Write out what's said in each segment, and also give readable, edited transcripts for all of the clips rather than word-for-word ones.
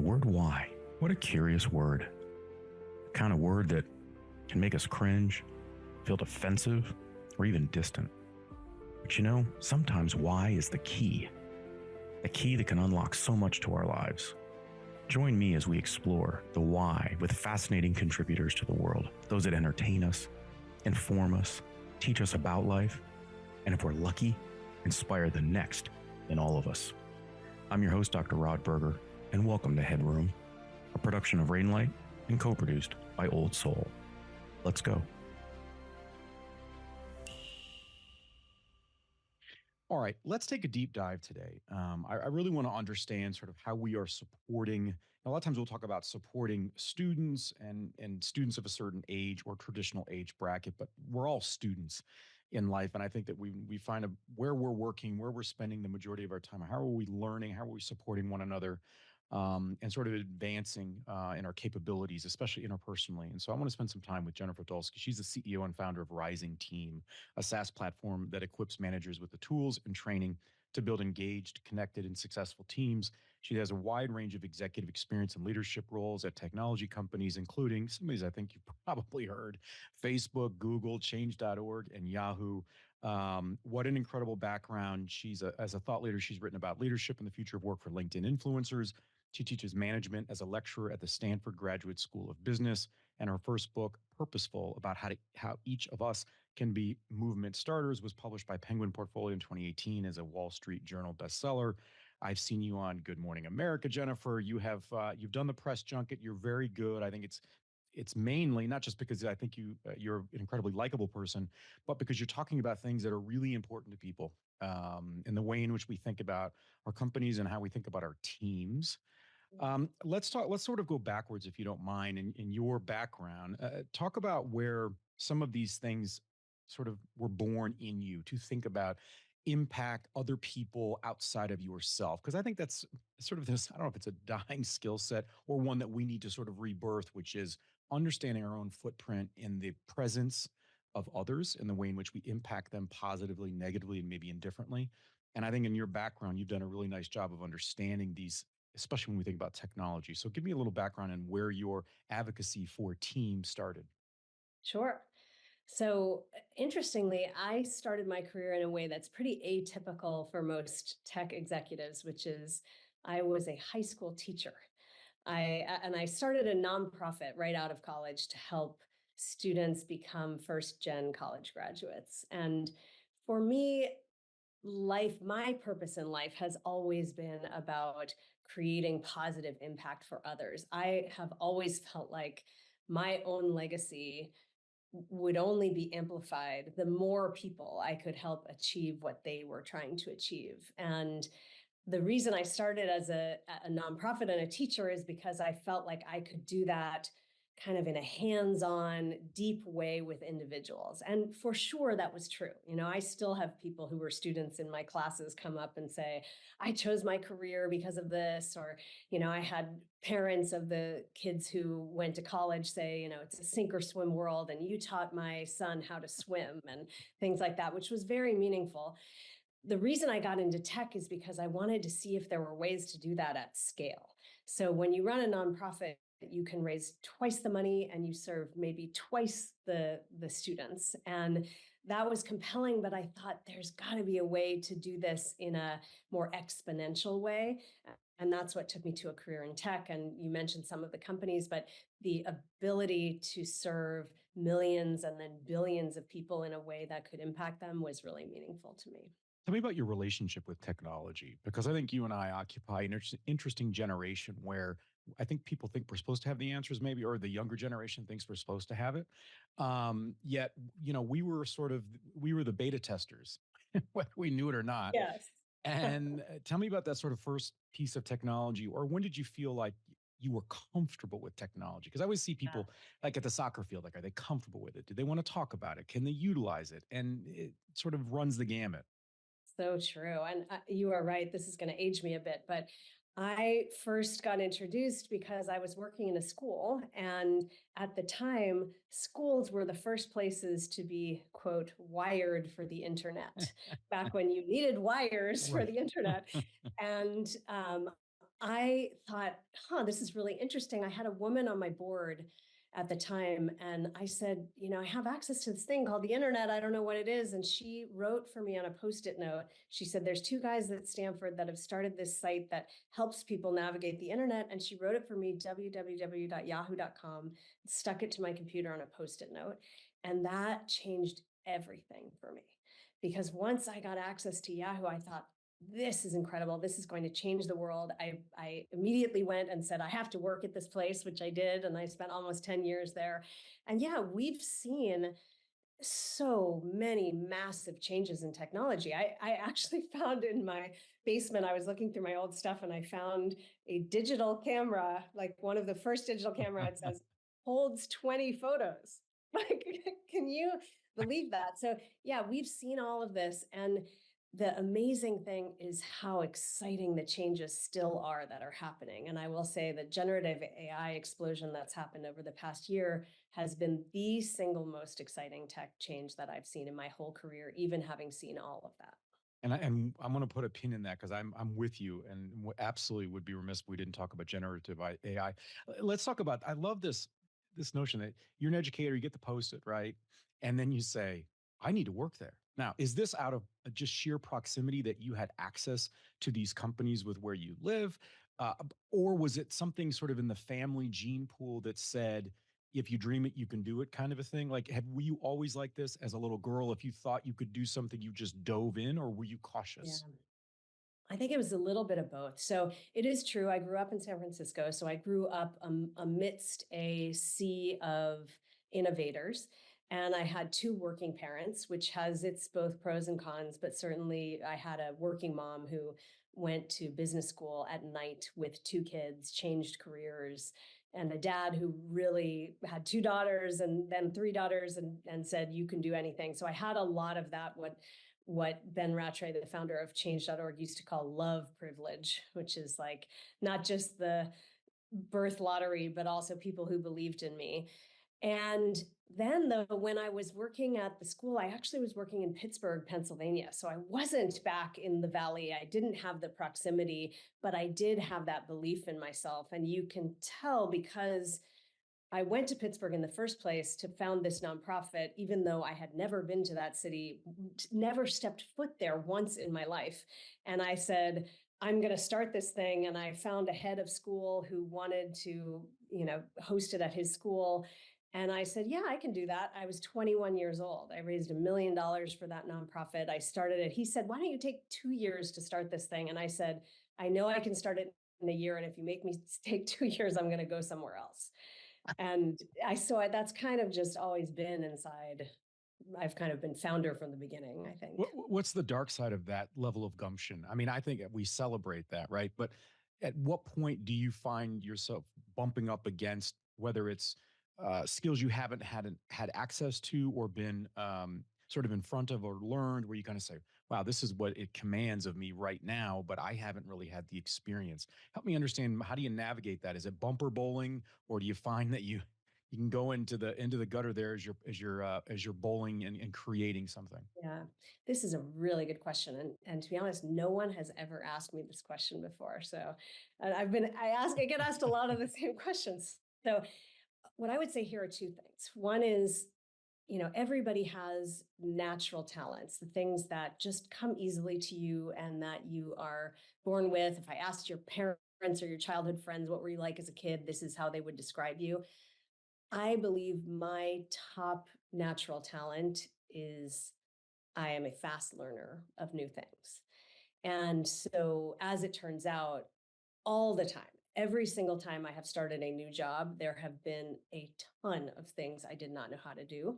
word why. What a curious word. The kind of word that can make us cringe, feel defensive, or even distant. But you know, sometimes why is the key that can unlock so much to our lives. Join me as we explore the why with fascinating contributors to the world, those that entertain us, inform us, teach us about life, and if we're lucky, inspire the next in all of us. I'm your host, Dr. Rod Berger, and welcome to HeadRoom, a production of Rainlight and co-produced by Old Soul. Let's go. All right, let's take a deep dive today. I really want to understand sort of how we are supporting. A lot of times we'll talk about supporting students and students of a certain age or traditional age bracket, but we're all students in life. And I think that we find where we're working, where we're spending the majority of our time. How are we learning? How are we supporting one another? And sort of advancing in our capabilities, especially interpersonally. And so I want to spend some time with Jennifer Dulski. She's the CEO and founder of Rising Team, a SaaS platform that equips managers with the tools and training to build engaged, connected, and successful teams. She has a wide range of executive experience and leadership roles at technology companies, including some of these I think you've probably heard: Facebook, Google, Change.org, and Yahoo. What an incredible background. As a thought leader, she's written about leadership and the future of work for LinkedIn influencers. She teaches management as a lecturer at the Stanford Graduate School of Business, and her first book, Purposeful, about how each of us can be movement starters, was published by Penguin Portfolio in 2018 as a Wall Street Journal bestseller. I've seen you on Good Morning America, Jennifer. You've done the press junket. You're very good. I think it's mainly not just because I think you're an incredibly likable person, but because you're talking about things that are really important to people, in the way in which we think about our companies and how we think about our teams. Let's sort of go backwards, if you don't mind, in your background. Talk about where some of these things sort of were born in you to think about impact other people outside of yourself. Because I think that's sort of this, I don't know if it's a dying skill set or one that we need to sort of rebirth, which is understanding our own footprint in the presence of others and the way in which we impact them positively, negatively, and maybe indifferently. And I think in your background, you've done a really nice job of understanding these, especially when we think about technology. So give me a little background on where your advocacy for team started. Sure. So, interestingly, I started my career in a way that's pretty atypical for most tech executives, which is I was a high school teacher. I started a nonprofit right out of college to help students become first gen college graduates. And for me, my purpose in life has always been about creating positive impact for others. I have always felt like my own legacy would only be amplified the more people I could help achieve what they were trying to achieve. And the reason I started as a nonprofit and a teacher is because I felt like I could do that kind of in a hands-on, deep way with individuals. And for sure, that was true. I still have people who were students in my classes come up and say, I chose my career because of this. Or, I had parents of the kids who went to college say, it's a sink or swim world, and you taught my son how to swim and things like that, which was very meaningful. The reason I got into tech is because I wanted to see if there were ways to do that at scale. So when you run a nonprofit, you can raise twice the money and you serve maybe twice the students. And that was compelling, but I thought there's got to be a way to do this in a more exponential way. And that's what took me to a career in tech. And you mentioned some of the companies, but the ability to serve millions and then billions of people in a way that could impact them was really meaningful to me. Tell me about your relationship with technology, because I think you and I occupy an interesting generation where I think people think we're supposed to have the answers, maybe, or the younger generation thinks we're supposed to have it. Yet, we were the beta testers, whether we knew it or not. Yes. And tell me about that sort of first piece of technology, or when did you feel like you were comfortable with technology? Because I always see people like at the soccer field, like, are they comfortable with it? Do they want to talk about it? Can they utilize it? And it sort of runs the gamut. So true. And you are right. This is going to age me a bit, but I first got introduced because I was working in a school. And at the time, schools were the first places to be, quote, wired for the internet, back when you needed wires for Right. the internet. And I thought, this is really interesting. I had a woman on my board at the time, and I said, I have access to this thing called the internet. I don't know what it is. And she wrote for me on a Post-it note. She said, there's two guys at Stanford that have started this site that helps people navigate the internet. And she wrote it for me, www.yahoo.com, stuck it to my computer on a Post-it note. And that changed everything for me. Because once I got access to Yahoo, I thought, this is incredible. This is going to change the world. I immediately went and said, I have to work at this place, which I did. And I spent almost 10 years there. And yeah, we've seen so many massive changes in technology. I actually found in my basement, I was looking through my old stuff and I found a digital camera, like one of the first digital camera, it says holds 20 photos. Like, can you believe that? So yeah, we've seen all of this. And the amazing thing is how exciting the changes still are that are happening. And I will say the generative AI explosion that's happened over the past year has been the single most exciting tech change that I've seen in my whole career, even having seen all of that. And I'm going to put a pin in that because I'm with you, and absolutely would be remiss if we didn't talk about generative AI. Let's talk about. I love this notion that you're an educator, you get the post-it right, and then you say, "I need to work there." Now, is this out of just sheer proximity that you had access to these companies with where you live, or was it something sort of in the family gene pool that said, if you dream it, you can do it kind of a thing? Like, were you always like this as a little girl? If you thought you could do something, you just dove in, or were you Yeah. cautious? I think it was a little bit of both. So it is true. I grew up in San Francisco. So I grew up amidst a sea of innovators. And I had two working parents, which has its both pros and cons. But certainly, I had a working mom who went to business school at night with two kids, changed careers, and a dad who really had two daughters and then three daughters and said, you can do anything. So I had a lot of that, what Ben Rattray, the founder of change.org, used to call love privilege, which is like not just the birth lottery, but also people who believed in me. And then, though, when I was working at the school, I actually was working in Pittsburgh, Pennsylvania. So I wasn't back in the Valley. I didn't have the proximity, but I did have that belief in myself. And you can tell because I went to Pittsburgh in the first place to found this nonprofit, even though I had never been to that city, never stepped foot there once in my life. And I said, I'm going to start this thing. And I found a head of school who wanted to, host it at his school. And I said, yeah, I can do that. I was 21 years old. I raised $1 million for that nonprofit. I started it. He said, why don't you take 2 years to start this thing? And I said, I know I can start it in a year. And if you make me take 2 years, I'm going to go somewhere else. And that's kind of just always been inside. I've kind of been founder from the beginning, I think. What's the dark side of that level of gumption? I mean, I think we celebrate that, right? But at what point do you find yourself bumping up against whether it's skills you haven't had access to or been sort of in front of or learned, where you kind of say, "Wow, this is what it commands of me right now," but I haven't really had the experience. Help me understand, how do you navigate that? Is it bumper bowling, or do you find that you can go into the gutter there as you're bowling and creating something? Yeah, this is a really good question, and to be honest, no one has ever asked me this question before. So, and I get asked a lot of the same questions. So, what I would say here are two things. One is, everybody has natural talents, the things that just come easily to you and that you are born with. If I asked your parents or your childhood friends, what were you like as a kid? This is how they would describe you. I believe my top natural talent is I am a fast learner of new things. And so, as it turns out, all the time, every single time I have started a new job, there have been a ton of things I did not know how to do.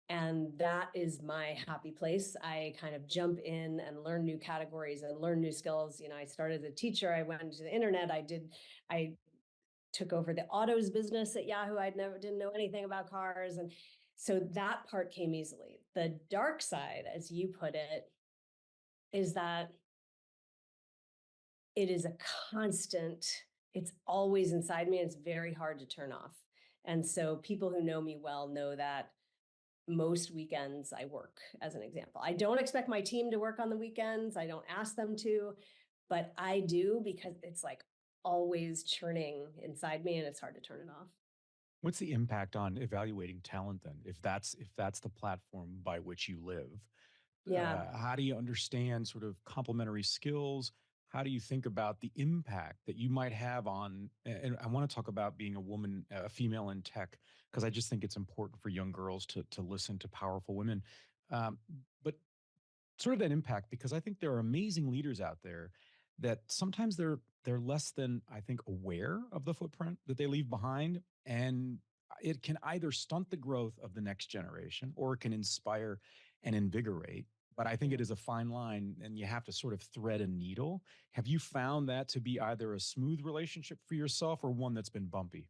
And that is my happy place. I kind of jump in and learn new categories and learn new skills. I started as a teacher. I went into the internet. I took over the autos business at Yahoo. Didn't know anything about cars. And so that part came easily. The dark side, as you put it, is that it is a constant, it's always inside me. And it's very hard to turn off. And so people who know me well know that most weekends I work, as an example. I don't expect my team to work on the weekends. I don't ask them to, but I do because it's like always churning inside me, and it's hard to turn it off. What's the impact on evaluating talent then? If that's the platform by which you live, Yeah. how do you understand sort of complementary skills? How do you think about the impact that you might have on? And I want to talk about being a woman, a female in tech, because I just think it's important for young girls to listen to powerful women. Um, but sort of that impact, because I think there are amazing leaders out there that sometimes they're less than, I think, aware of the footprint that they leave behind, and it can either stunt the growth of the next generation or it can inspire and invigorate. But I think Yeah. it is a fine line, and you have to sort of thread a needle. Have you found that to be either a smooth relationship for yourself or one that's been bumpy?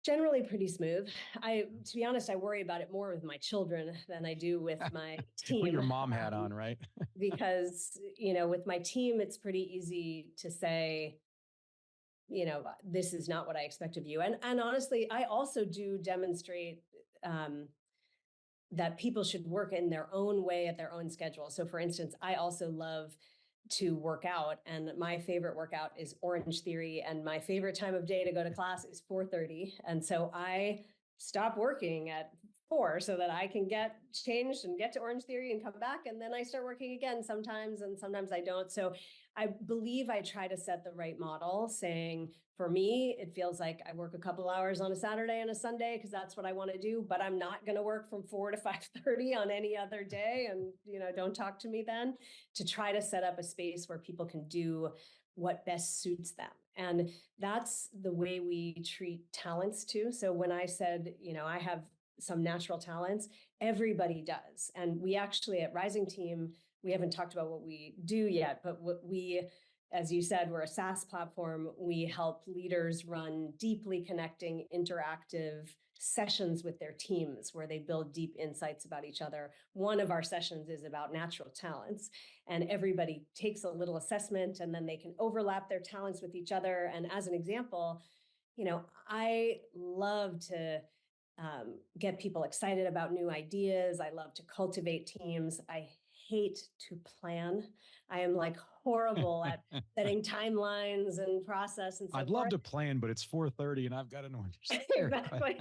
Generally pretty smooth. To be honest, I worry about it more with my children than I do with my Put team. your mom hat on, right? Because, with my team, it's pretty easy to say, this is not what I expect of you. And honestly, I also do demonstrate um, that people should work in their own way at their own schedule. So for instance, I also love to work out, and my favorite workout is Orange Theory, and my favorite time of day to go to class is 4:30. And so I stop working at 4 so that I can get changed and get to Orange Theory and come back, and then I start working again sometimes, and sometimes I don't. So I believe I try to set the right model, saying for me it feels like I work a couple hours on a Saturday and a Sunday because that's what I want to do, but I'm not going to work from 4 to 5:30 on any other day, and don't talk to me then, to try to set up a space where people can do what best suits them. And that's the way we treat talents too. So when I said, I have some natural talents, everybody does. And we actually at Rising Team, we haven't talked about what we do yet, but what we, as you said, we're a SaaS platform. We help leaders run deeply connecting, interactive sessions with their teams where they build deep insights about each other. One of our sessions is about natural talents, and everybody takes a little assessment and then they can overlap their talents with each other. And as an example, I love to get people excited about new ideas. I love to cultivate teams. I hate to plan. I am like horrible at setting timelines and process and so I'd love forth. to plan, but it's 4:30 and I've got an orange theory. Exactly.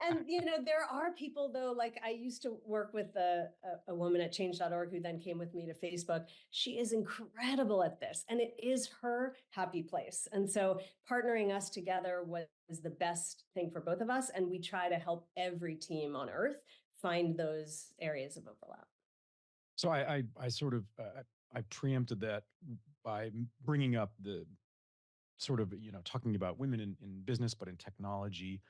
And there are people though, like I used to work with a woman at change.org who then came with me to Facebook. She is incredible at this, and it is her happy place. And so partnering us together was the best thing for both of us. And we try to help every team on earth find those areas of overlap. So I sort of I preempted that by bringing up the sort of, talking about women in business, but in technology.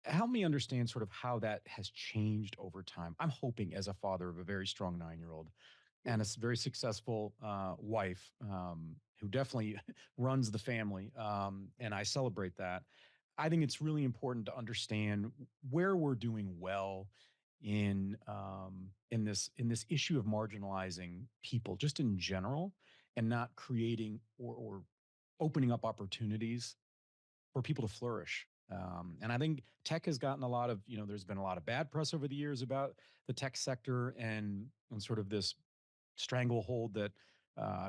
Help me understand sort of how that has changed over time. I'm hoping, as a father of a very strong 9-year-old and a very successful wife, who definitely runs the family, and I celebrate that. I think it's really important to understand where we're doing well in this issue of marginalizing people, just in general, and not creating or opening up opportunities for people to flourish. And I think tech has gotten a lot of, there's been a lot of bad press over the years about the tech sector, and sort of this stranglehold that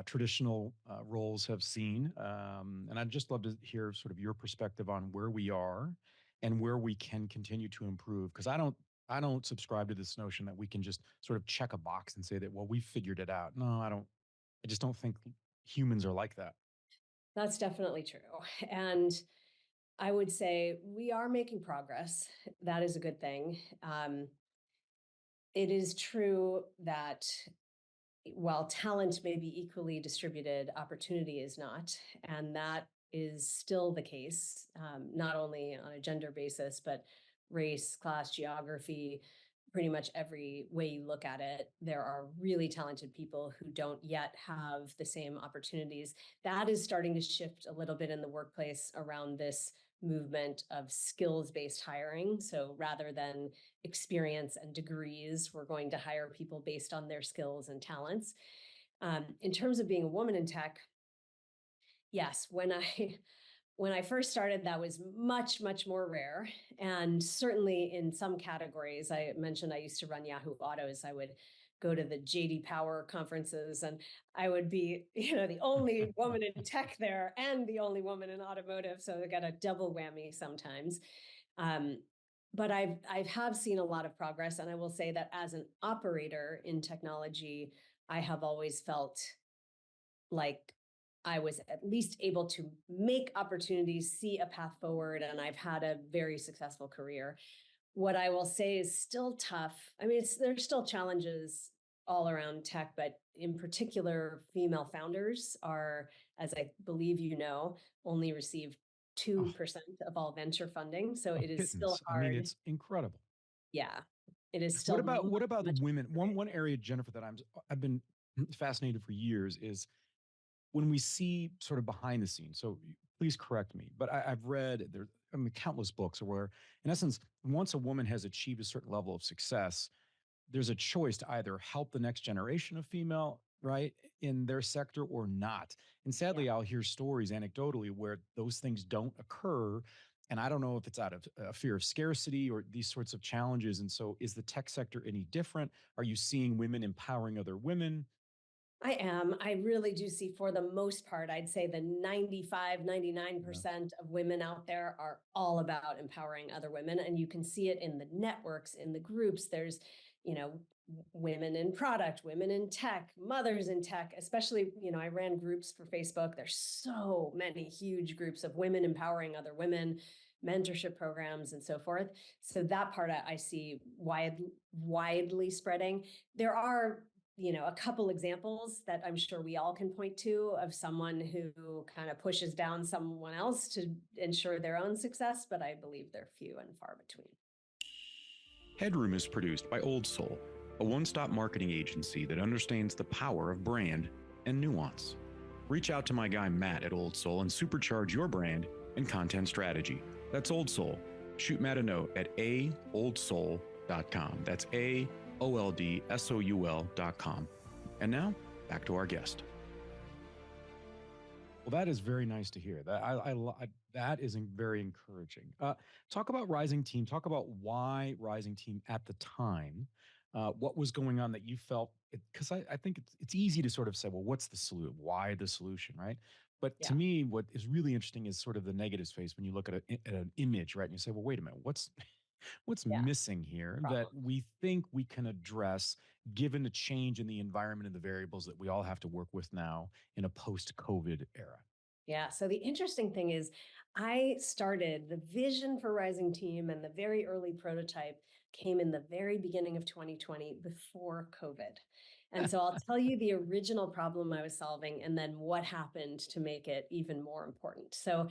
traditional roles have seen. And I'd just love to hear sort of your perspective on where we are and where we can continue to improve. Because I don't subscribe to this notion that we can just sort of check a box and say that, well, we figured it out. No, I don't. I just don't think humans are like that. That's definitely true. And I would say we are making progress. That is a good thing. It is true that while talent may be equally distributed, opportunity is not. And that is still the case, not only on a gender basis, but race, class, geography, pretty much every way you look at it. There are really talented people who don't yet have the same opportunities. That is starting to shift a little bit in the workplace around this movement of skills based hiring. So rather than experience and degrees, we're going to hire people based on their skills and talents. In terms of being a woman in tech, yes, when I when I first started, that was much, much more rare. And certainly in some categories, I mentioned I used to run Yahoo Autos. I would go to the JD Power conferences, and I would be, the only woman in tech there and the only woman in automotive. So I got a double whammy sometimes. Um, but I have seen a lot of progress, and I will say that as an operator in technology, I have always felt like I was at least able to make opportunities, see a path forward, and I've had a very successful career. What I will say is still tough. I mean, there's still challenges all around tech, but in particular, female founders are, as I believe only receive Oh, 2% of all venture funding. So a it is still pittance. I mean, hard. it's incredible. Yeah, it is What still about much, what about much. women? One area, Jennifer, that I've been fascinated for years is when we see sort of behind the scenes. So please correct me, but I've read there, I mean, countless books where, in essence, once a woman has achieved a certain level of success, there's a choice to either help the next generation of female, right, in their sector or not. And Yeah. sadly, I'll hear stories anecdotally where those things don't occur. And I don't know if it's out of a fear of scarcity or these sorts of challenges. And so, is the tech sector any different? Are you seeing women empowering other women? I am. I really do see, for the most part, I'd say the 95, Yeah. 99% of women out there are all about empowering other women. And you can see it in the networks, in the groups. There's, you know, women in product, women in tech, mothers in tech, especially, I ran groups for Facebook. There's so many huge groups of women empowering other women, mentorship programs, and so forth. So that part I see widely spreading. There are a couple examples that I'm sure we all can point to of someone who kind of pushes down someone else to ensure their own success, but I believe they're few and far between. HeadRoom is produced by Old Soul, a one stop marketing agency that understands the power of brand and nuance. Reach out to my guy Matt at Old Soul and supercharge your brand and content strategy. That's Old Soul. Shoot Matt a note at aoldsoul.com. That's AOLDSOUL.com. And now, back to our guest. Well, that is very nice to hear. That is very encouraging. Talk about Rising Team. Talk about why Rising Team at the time. What was going on that you felt? Because I think it's easy to sort of say, well, what's the solution? Why the solution, right? But to Yeah. me, what is really interesting is sort of the negative space when you look at, at an image, right? And you say, well, wait a minute, what's Yeah. missing here that Problem. we think we can address given the change in the environment and the variables that we all have to work with now in a post-COVID era? Yeah. So the interesting thing is, I started the vision for Rising Team, and the very early prototype came in the very beginning of 2020 before COVID. And so I'll tell you the original problem I was solving and then what happened to make it even more important. So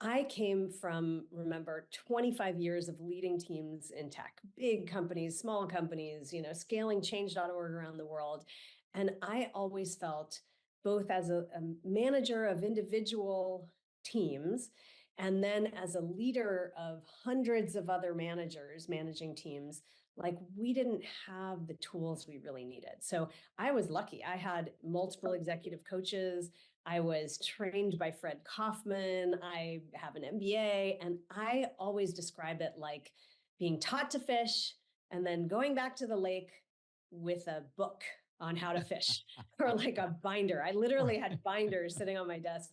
I came from, remember, 25 years of leading teams in tech, big companies, small companies, scaling change.org around the world. And I always felt, both as a manager of individual teams and then as a leader of hundreds of other managers managing teams, like we didn't have the tools we really needed. So I was lucky. I had multiple executive coaches. I was trained by Fred Kaufman. I have an MBA, and I always describe it like being taught to fish and then going back to the lake with a book on how to fish or like a binder. I literally had binders sitting on my desk.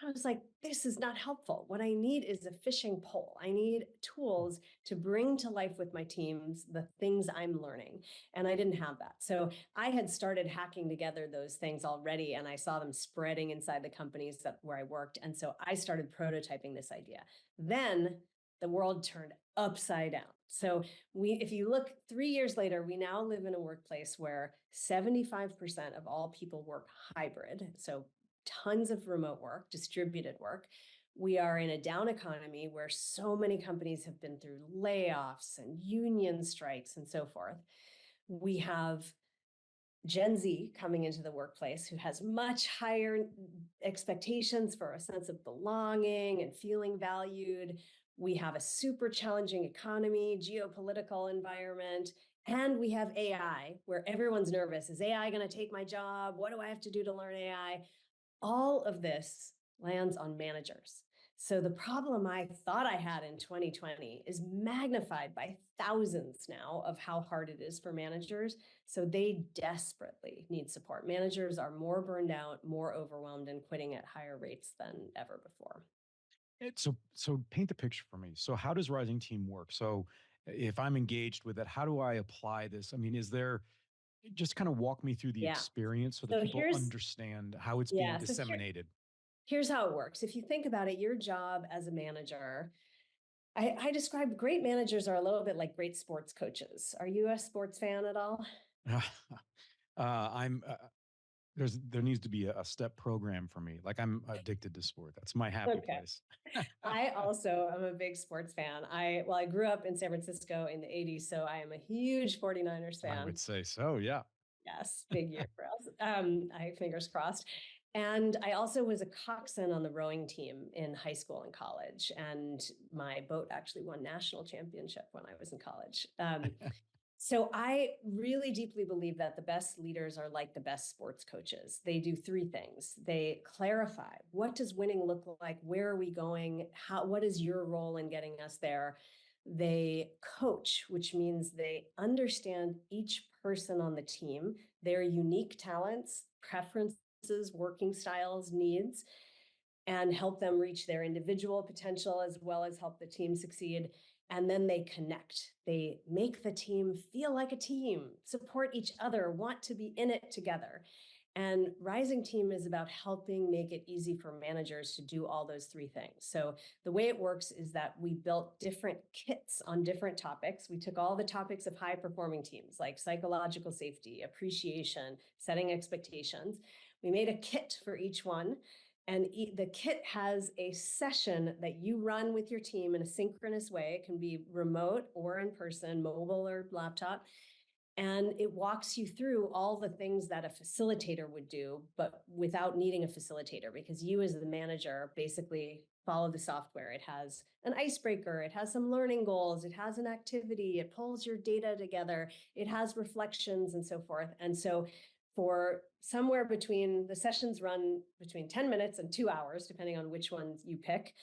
I was like, this is not helpful. What I need is a fishing pole. I need tools to bring to life with my teams the things I'm learning. And I didn't have that. So I had started hacking together those things already, and I saw them spreading inside the companies where I worked. And so I started prototyping this idea. Then the world turned upside down. So if you look 3 years later, we now live in a workplace where 75% of all people work hybrid. So tons of remote work, distributed work. We are in a down economy where so many companies have been through layoffs and union strikes and so forth. We have Gen Z coming into the workplace who has much higher expectations for a sense of belonging and feeling valued. We have a super challenging economy, geopolitical environment, and we have AI where everyone's nervous. Is AI going to take my job? What do I have to do to learn AI? All of this lands on managers. So the problem I thought I had in 2020 is magnified by thousands now of how hard it is for managers. So they desperately need support. Managers are more burned out, more overwhelmed, and quitting at higher rates than ever before. So paint the picture for me. So how does Rising Team work? So if I'm engaged with it, how do I apply this? I mean, is there just kind of walk me through the Yeah. experience so that So people here's understand how it's being yeah. So here disseminated? here's how it works. If you think about it, your job as a manager, I describe great managers are a little bit like great sports coaches. Are you a sports fan at all? I'm there needs to be a step program for me. Like I'm addicted to sport. That's my happy Okay. place. I also am a big sports fan. I grew up in San Francisco in the 80s, so I am a huge 49ers I fan. would say so. Yeah. Yes, big year for us. I fingers crossed. And I also was a coxswain on the rowing team in high school and college. And my boat actually won national championship when I was in college. So I really deeply believe that the best leaders are like the best sports coaches. They do three things. They clarify, what does winning look like? Where are we going? What is your role in getting us there? They coach, which means they understand each person on the team, their unique talents, preferences, working styles, needs, and help them reach their individual potential as well as help the team succeed. And then they connect. They make the team feel like a team, support each other, want to be in it together. And Rising Team is about helping make it easy for managers to do all those three things. So the way it works is that we built different kits on different topics. We took all the topics of high performing teams like psychological safety, appreciation, setting expectations. We made a kit for each one. And the kit has a session that you run with your team in a synchronous way. It can be remote or in person, mobile or laptop. And it walks you through all the things that a facilitator would do, but without needing a facilitator, because you, as the manager, basically follow the software. It has an icebreaker, it has some learning goals, it has an activity, it pulls your data together, it has reflections and so forth. And so for somewhere between the sessions run between 10 minutes and 2 hours, depending on which ones you pick.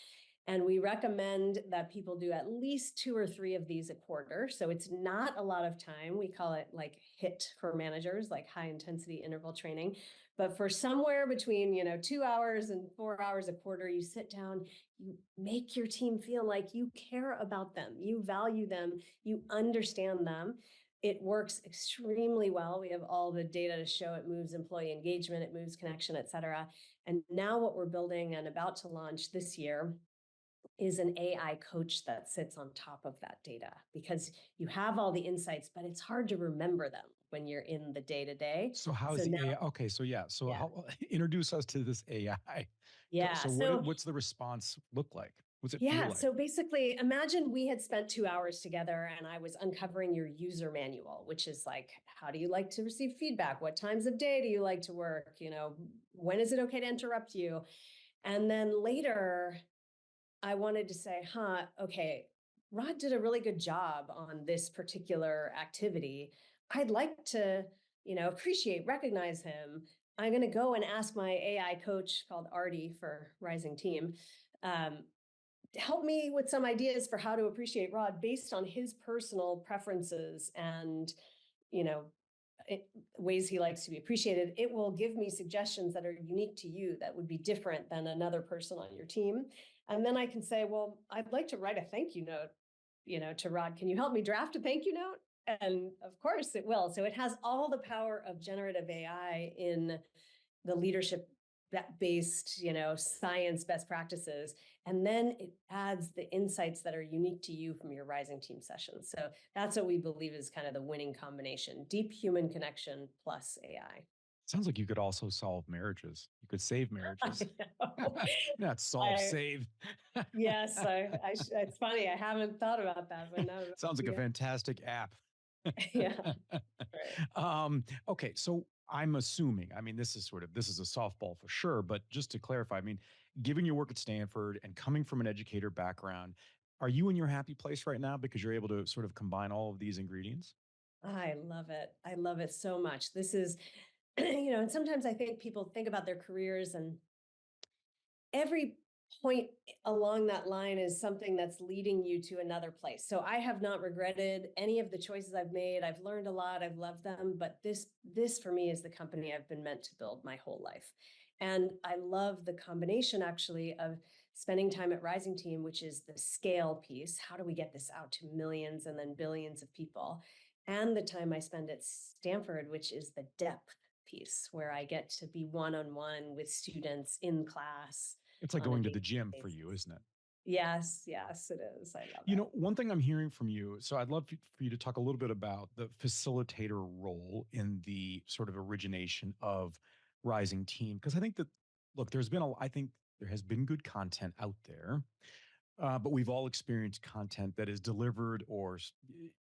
And we recommend that people do at least 2 or 3 of these a quarter. So it's not a lot of time. We call it like HIT for managers, like high intensity interval training. But for somewhere between, 2 hours and 4 hours a quarter, you sit down, you make your team feel like you care about them, you value them, you understand them. It works extremely well. We have all the data to show it moves employee engagement, it moves connection, et cetera. And now what we're building and about to launch this year is an AI coach that sits on top of that data, because you have all the insights, but it's hard to remember them when you're in the day to day. So how is So the now, AI? Okay, so yeah, so yeah, how introduce us to this AI. yeah. So So what's the response look like? What's it feel yeah, like? so basically, imagine we had spent 2 hours together and I was uncovering your user manual, which is like, how do you like to receive feedback? What times of day do you like to work? When is it okay to interrupt you? And then later, I wanted to say, okay, Rod did a really good job on this particular activity. I'd like to, appreciate, recognize him. I'm going to go and ask my AI coach called Artie for Rising Team um, to help me with some ideas for how to appreciate Rod based on his personal preferences and, you know, it, ways he likes to be appreciated. It will give me suggestions that are unique to you that would be different than another person on your team. And then I can say, well, I'd like to write a thank you note, to Rod. Can you help me draft a thank you note? And of course it will. So it has all the power of generative AI in the leadership based, science best practices. And then it adds the insights that are unique to you from your Rising Team sessions. So that's what we believe is kind of the winning combination: deep human connection plus AI. Sounds like you could also solve marriages. You could save I marriages. know. Not solve, I, save. yes, it's funny. I haven't thought about that, but now, Sounds like a yeah, fantastic app. yeah, right. Okay, so I'm assuming, I mean, this is a softball for sure, but just to clarify, I mean, given your work at Stanford and coming from an educator background, are you in your happy place right now because you're able to sort of combine all of these ingredients? I love it. I love it so much. This is, and sometimes I think people think about their careers and every point along that line is something that's leading you to another place. So I have not regretted any of the choices I've made. I've learned a lot. I've loved them, but this for me is the company I've been meant to build my whole life. And I love the combination actually of spending time at Rising Team, which is the scale piece. How do we get this out to millions and then billions of people? And the time I spend at Stanford, which is the depth piece, where I get to be one-on-one with students in class It's like on a going to the day-to-day gym for you, basis. isn't it? Yes, yes, it is. I love You it. know, one thing I'm hearing from you, so I'd love for you to talk a little bit about the facilitator role in the sort of origination of Rising Team. Because I think that, look, I think there has been good content out there, but we've all experienced content that is delivered or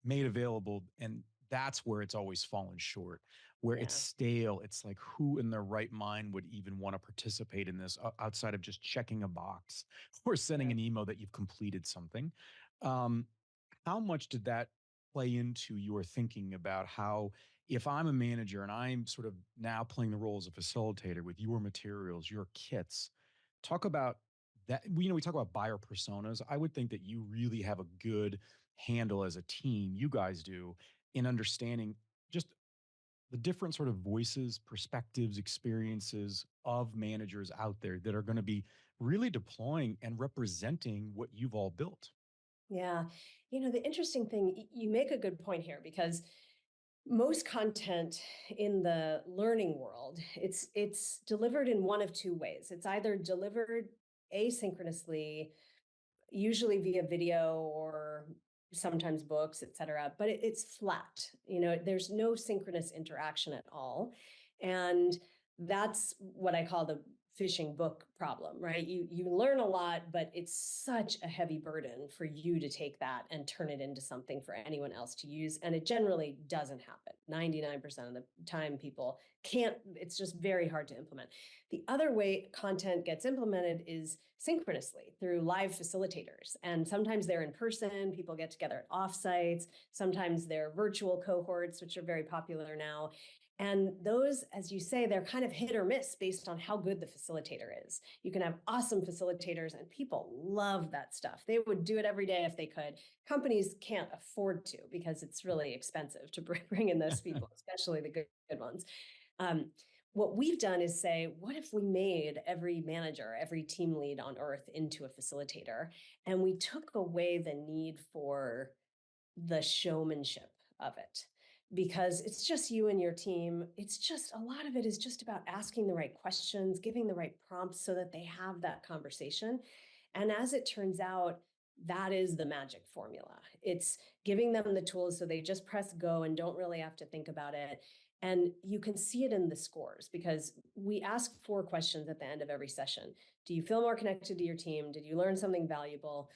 made available, and that's where it's always fallen short. Where it's Yeah, stale, it's like who in their right mind would even want to participate in this outside of just checking a box or sending yeah. an email that you've completed something. Um, how much did that play into your thinking about how, if I'm a manager and I'm sort of now playing the role as a facilitator with your materials, your kits, talk about that? We talk about buyer personas. I would think that you really have a good handle as a team, you guys do, in understanding just the different sort of voices, perspectives, experiences of managers out there that are going to be really deploying and representing what you've all built. Yeah. The interesting thing, you make a good point here because most content in the learning world, it's delivered in one of two ways. It's either delivered asynchronously, usually via video or sometimes books, et cetera, but it's flat. There's no synchronous interaction at all. And that's what I call the fishing book problem, right? You learn a lot, but it's such a heavy burden for you to take that and turn it into something for anyone else to use. And it generally doesn't happen. 99% of the time people can't, it's just very hard to implement. The other way content gets implemented is synchronously through live facilitators. And sometimes they're in person, people get together at offsites. Sometimes they're virtual cohorts, which are very popular now. And those, as you say, they're kind of hit or miss based on how good the facilitator is. You can have awesome facilitators, and people love that stuff. They would do it every day if they could. Companies can't afford to because it's really expensive to bring in those people, especially the good ones. Um, what we've done is say, what if we made every manager, every team lead on earth into a facilitator, and we took away the need for the showmanship of it? Because it's just you and your team. It's just a lot of it is just about asking the right questions, giving the right prompts so that they have that conversation. And as it turns out, that is the magic formula. It's giving them the tools so they just press go and don't really have to think about it. And you can see it in the scores because we ask 4 questions at the end of every session. Do you feel more connected to your team? Did you learn something valuable?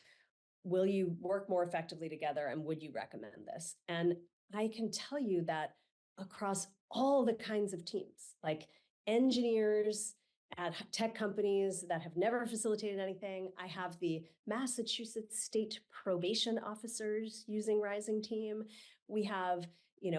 Will you work more effectively together? And would you recommend this? And I can tell you that across all the kinds of teams, like engineers at tech companies that have never facilitated anything, I have the Massachusetts state probation officers using Rising Team. We have,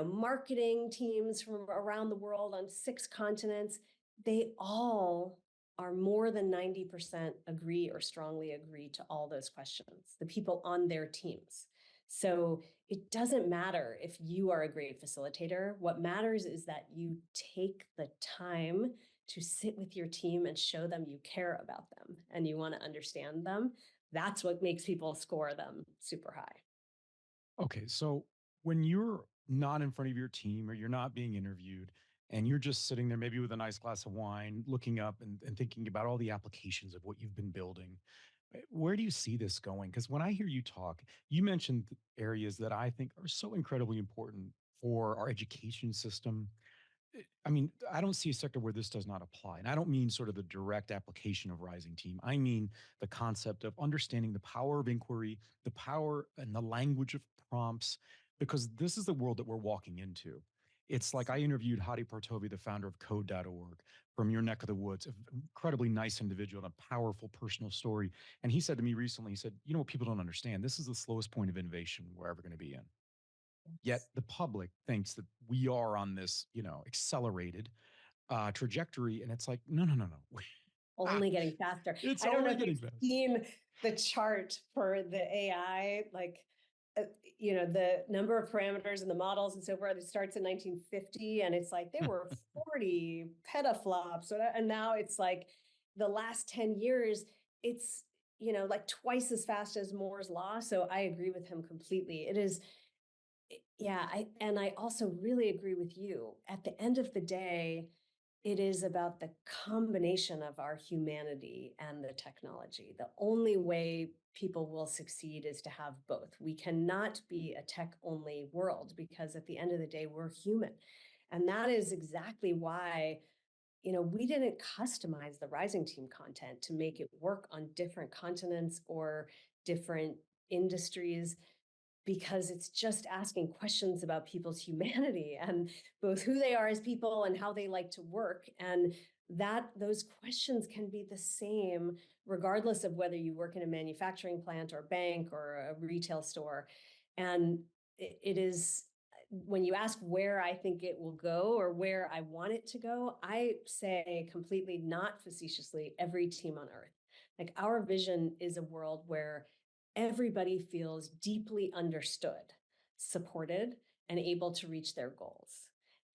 marketing teams from around the world on 6 continents. They all are more than 90% agree or strongly agree to all those questions, the people on their teams. So it doesn't matter if you are a great facilitator. What matters is that you take the time to sit with your team and show them you care about them and you want to understand them. That's what makes people score them super high. Okay, so when you're not in front of your team or you're not being interviewed and you're just sitting there, maybe with a nice glass of wine, looking up and thinking about all the applications of what you've been building, where do you see this going? Because when I hear you talk, you mentioned areas that I think are so incredibly important for our education system. I mean, I don't see a sector where this does not apply. And I don't mean sort of the direct application of Rising Team. I mean the concept of understanding the power of inquiry, the power and the language of prompts, because this is the world that we're walking into. It's like I interviewed Hadi Partovi, the founder of code.org, from your neck of the woods, an incredibly nice individual and a powerful personal story. And he said to me recently, he said, you know what people don't understand? This is the slowest point of innovation we're ever going to be in. Yet the public thinks that we are on this, accelerated trajectory. And it's like, no, no, no, no. only getting faster. It's I don't know only if getting you've better. seen the chart for the AI, like, the number of parameters in the models and so forth. It starts in 1950, and it's like there were 40 petaflops, and now it's like the last 10 years, it's like twice as fast as Moore's law. So I agree with him completely. It is, yeah. I also really agree with you. At the end of the day, it is about the combination of our humanity and the technology. The only way people will succeed is to have both. We cannot be a tech only world because at the end of the day, we're human. And that is exactly why, we didn't customize the Rising Team content to make it work on different continents or different industries, because it's just asking questions about people's humanity and both who they are as people and how they like to work. And that those questions can be the same regardless of whether you work in a manufacturing plant or bank or a retail store. And it is, when you ask where I think it will go or where I want it to go, I say completely not facetiously, every team on earth. Like, our vision is a world where everybody feels deeply understood, supported, and able to reach their goals.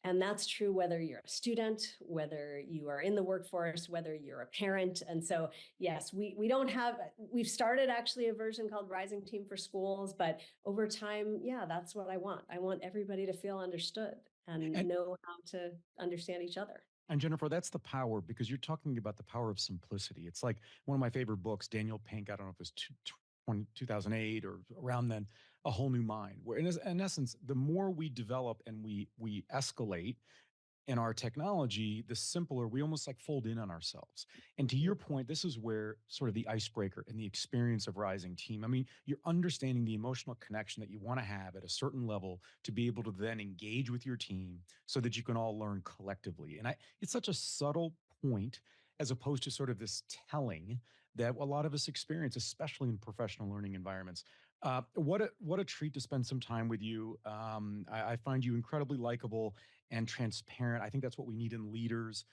And that's true whether you're a student, whether you are in the workforce, whether you're a parent. And so, yes, we've started actually a version called Rising Team for Schools, but over time, yeah, that's what I want. I want everybody to feel understood and And know how to understand each other. And Jennifer, that's the power, because you're talking about the power of simplicity. It's like one of my favorite books, Daniel Pink, I don't know if it was 2008 or around then, A Whole New Mind, where in essence, the more we develop and we escalate in our technology, the simpler we almost like fold in on ourselves. And to your point, this is where sort of the icebreaker and the experience of Rising Team. I mean, you're understanding the emotional connection that you want to have at a certain level to be able to then engage with your team so that you can all learn collectively. And it's such a subtle point as opposed to sort of this telling that a lot of us experience, especially in professional learning environments. What a treat to spend some time with you. I find you incredibly likable and transparent. I think that's what we need in leaders,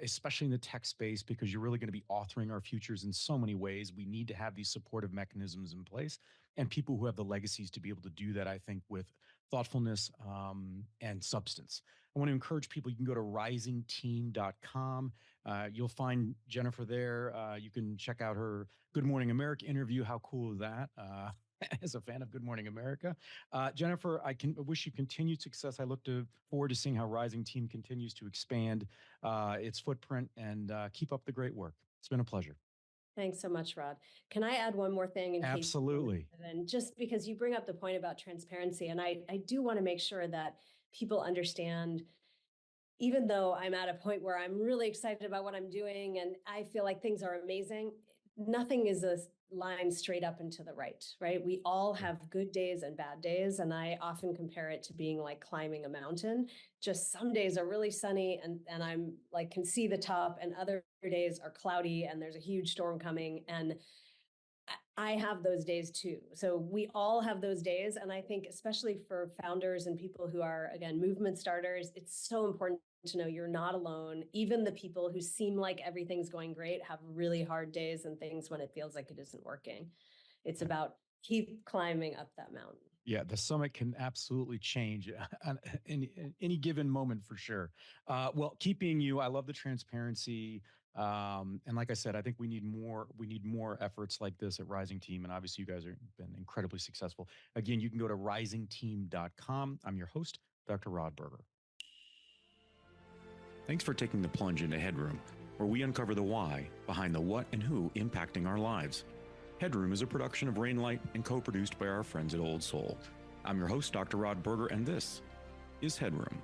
especially in the tech space, because you're really going to be authoring our futures in so many ways. We need to have these supportive mechanisms in place and people who have the legacies to be able to do that, I think, with thoughtfulness and substance. I want to encourage people, you can go to risingteam.com. You'll find Jennifer there. You can check out her Good Morning America interview. How cool is that? As a fan of Good Morning America. Jennifer, I wish you continued success. I look forward to seeing how Rising Team continues to expand its footprint, and keep up the great work. It's been a pleasure. Thanks so much, Rod. Can I add one more thing in case? Absolutely. And just because you bring up the point about transparency, and I do want to make sure that people understand, even though I'm at a point where I'm really excited about what I'm doing and I feel like things are amazing, nothing is a line straight up and to the right, right? We all have good days and bad days. And I often compare it to being like climbing a mountain. Just some days are really sunny and I'm like, can see the top, and other days are cloudy and there's a huge storm coming. And I have those days too. So we all have those days. And I think, especially for founders and people who are, again, movement starters, it's so important to know you're not alone. Even the people who seem like everything's going great have really hard days and things when it feels like it isn't working. It's about keep climbing up that mountain. Yeah, the summit can absolutely change in any given moment for sure. Well, keeping you, I love the transparency. And like I said, I think we need more efforts like this at Rising Team. And obviously you guys have been incredibly successful. Again, you can go to risingteam.com. I'm your host, Dr. Rod Berger. Thanks for taking the plunge into HeadRoom, where we uncover the why behind the what and who impacting our lives. HeadRoom is a production of Rainlight and co-produced by our friends at Old Soul. I'm your host, Dr. Rod Berger, and this is HeadRoom.